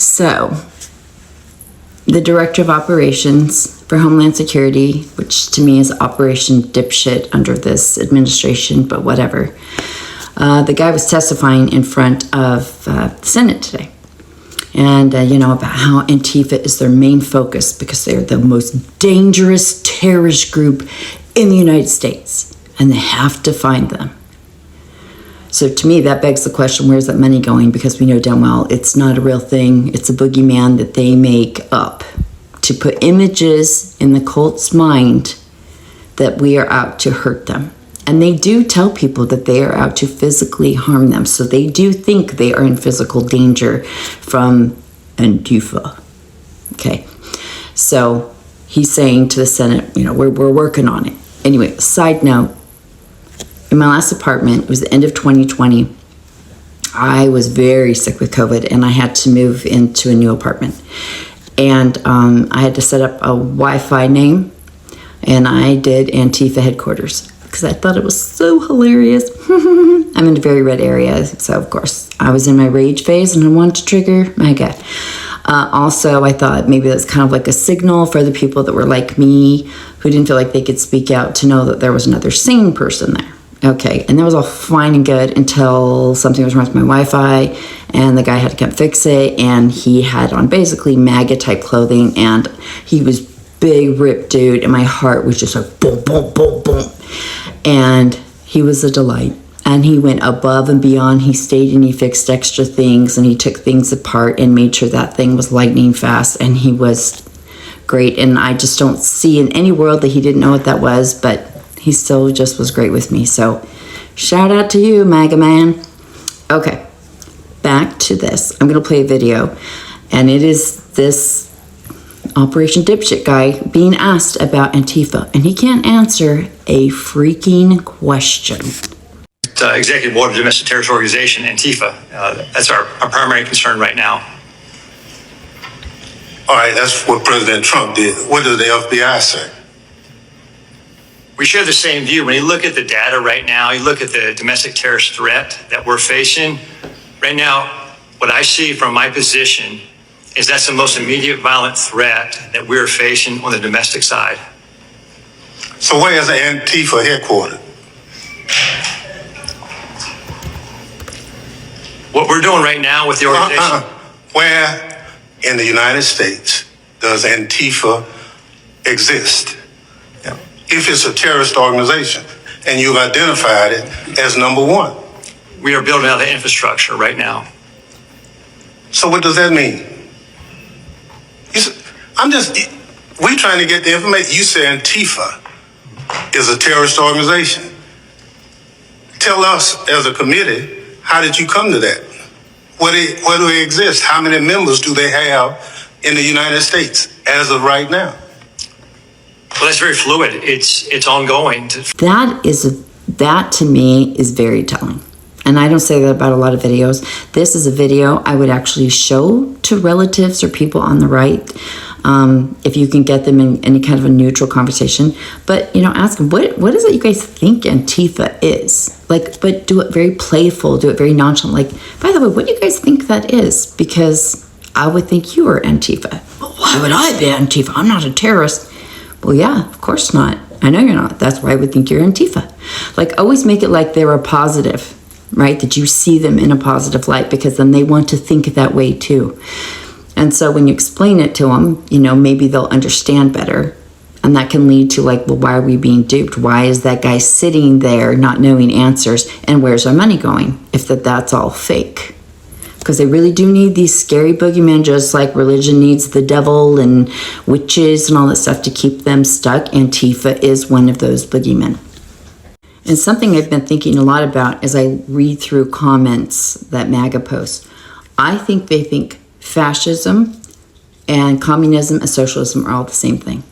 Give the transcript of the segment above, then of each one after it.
So, the Director of Operations for Homeland Security, which to me is Operation Dipshit under this administration, but whatever. The guy was testifying in front of the Senate today. And, about how Antifa is their main focus because they're the most dangerous terrorist group in the United States. And they have to find them. So to me, that begs the question, where's that money going? Because we know damn well it's not a real thing. It's a boogeyman that they make up to put images in the cult's mind that we are out to hurt them. And they do tell people that they are out to physically harm them. So they do think they are in physical danger from Antifa. Okay. So he's saying to the Senate, we're working on it. Anyway, side note, in my last apartment, it was the end of 2020, I was very sick with COVID and I had to move into a new apartment. And I had to set up a Wi-Fi name and I did Antifa headquarters because I thought it was so hilarious. I'm in a very red area, so of course I was in my rage phase and I wanted to trigger MAGA. Also, I thought maybe that's kind of like a signal for the people that were like me, who didn't feel like they could speak out, to know that there was another sane person there. Okay, and that was all fine and good until something was wrong with my Wi-Fi and the guy had to come fix it, and he had on basically MAGA type clothing and he was big ripped dude and my heart was just like boom, boom, boom, boom. And he was a delight. And he went above and beyond. He stayed and he fixed extra things and he took things apart and made sure that thing was lightning fast, and he was great. And I just don't see in any world that he didn't know what that was, but he still just was great with me. So shout out to you, MAGA man. Okay, back to this. I'm going to play a video, and it is this Operation Dipshit guy being asked about Antifa, and he can't answer a freaking question. Executive Board of Domestic Terrorist Organization, Antifa. That's our primary concern right now. All right, that's what President Trump did. What does the FBI say? We share the same view. When you look at the data right now, you look at the domestic terrorist threat that we're facing. Right now, what I see from my position is that's the most immediate violent threat that we're facing on the domestic side. So where is the Antifa headquartered? What we're doing right now with the organization. Where in the United States does Antifa exist? Yeah. If it's a terrorist organization and you've identified it as number one. We are building out the infrastructure right now. So what does that mean? We're trying to get the information. You say Antifa is a terrorist organization. Tell us as a committee, how did you come to that? Where do they exist? How many members do they have in the United States as of right now? Well, that's very fluid. It's ongoing. That to me is very telling. And I don't say that about a lot of videos. This is a video I would actually show to relatives or people on the right, if you can get them in any kind of a neutral conversation. But, ask them, what is it you guys think Antifa is? But do it very playful, do it very nonchalant. By the way, what do you guys think that is? Because I would think you are Antifa. Well, why would I be Antifa? I'm not a terrorist. Well, yeah, of course not. I know you're not. That's why I would think you're Antifa. Always make it like they're a positive, right? That you see them in a positive light, because then they want to think that way too. And so when you explain it to them, maybe they'll understand better. And that can lead to well, why are we being duped? Why is that guy sitting there not knowing answers? And where's our money going if that's all fake? Because they really do need these scary boogeymen, just like religion needs the devil and witches and all that stuff to keep them stuck. Antifa is one of those boogeymen. And something I've been thinking a lot about as I read through comments that MAGA posts, I think they think fascism and communism and socialism are all the same thing.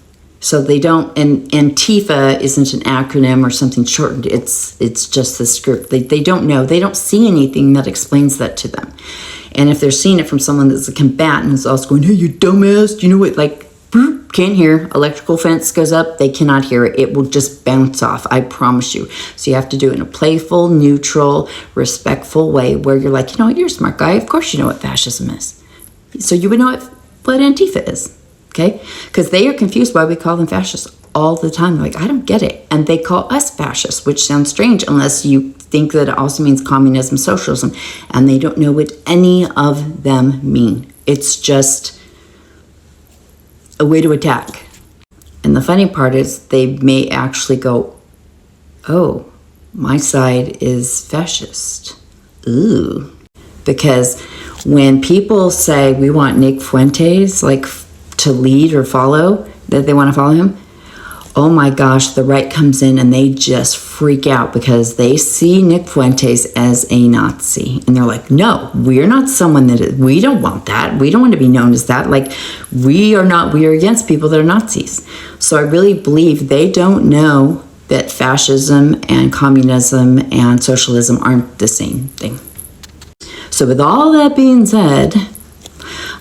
So they don't, and Antifa isn't an acronym or something shortened. It's just this group. They don't know. They don't see anything that explains that to them. And if they're seeing it from someone that's a combatant who's also going, hey, you dumbass, you know what, can't hear. Electrical fence goes up, they cannot hear it. It will just bounce off, I promise you. So you have to do it in a playful, neutral, respectful way where you're like, you're a smart guy. Of course you know what fascism is. So you would know what Antifa is, okay? Because they are confused why we call them fascists all the time. They're like, I don't get it. And they call us fascists, which sounds strange unless you think that it also means communism, socialism, and they don't know what any of them mean. It's just a way to attack. And the funny part is they may actually go, oh, my side is fascist. Ooh. Because when people say we want Nick Fuentes like to lead or follow, that they want to follow him, oh my gosh, the right comes in and they just freak out because they see Nick Fuentes as a Nazi. And they're like, no, we're not someone we don't want that. We don't want to be known as that. Like, we are against people that are Nazis. So I really believe they don't know that fascism and communism and socialism aren't the same thing. So with all that being said,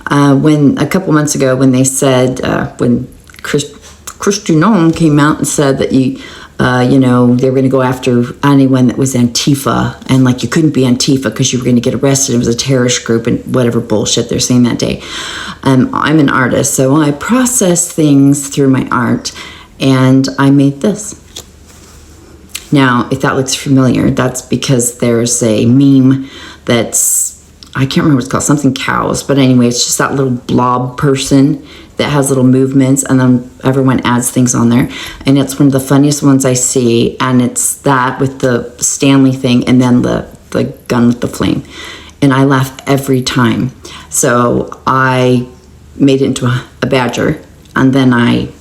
when a couple months ago, when they said, when Christian came out and said that they were going to go after anyone that was Antifa, and like you couldn't be Antifa because you were going to get arrested. It was a terrorist group and whatever bullshit they're saying that day. I'm an artist, so I process things through my art, and I made this. Now, if that looks familiar, that's because there's a meme that's, I can't remember what it's called, something cows, but anyway, it's just that little blob person that has little movements, and then everyone adds things on there, and it's one of the funniest ones I see, and it's that with the Stanley thing and then the gun with the flame, and I laugh every time. So I made it into a badger, and then I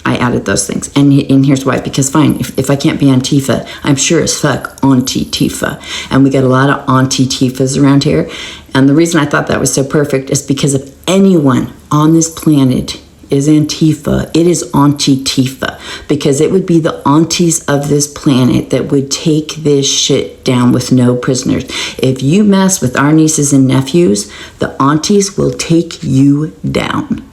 added those things, and here's why. Because fine, if I can't be Antifa, I'm sure as fuck Antie Tifa, and we got a lot of Antie Tifas around here. And the reason I thought that was so perfect is because if anyone on this planet is Antifa, it is Antie Tifa, because it would be the aunties of this planet that would take this shit down with no prisoners. If you mess with our nieces and nephews, the aunties will take you down.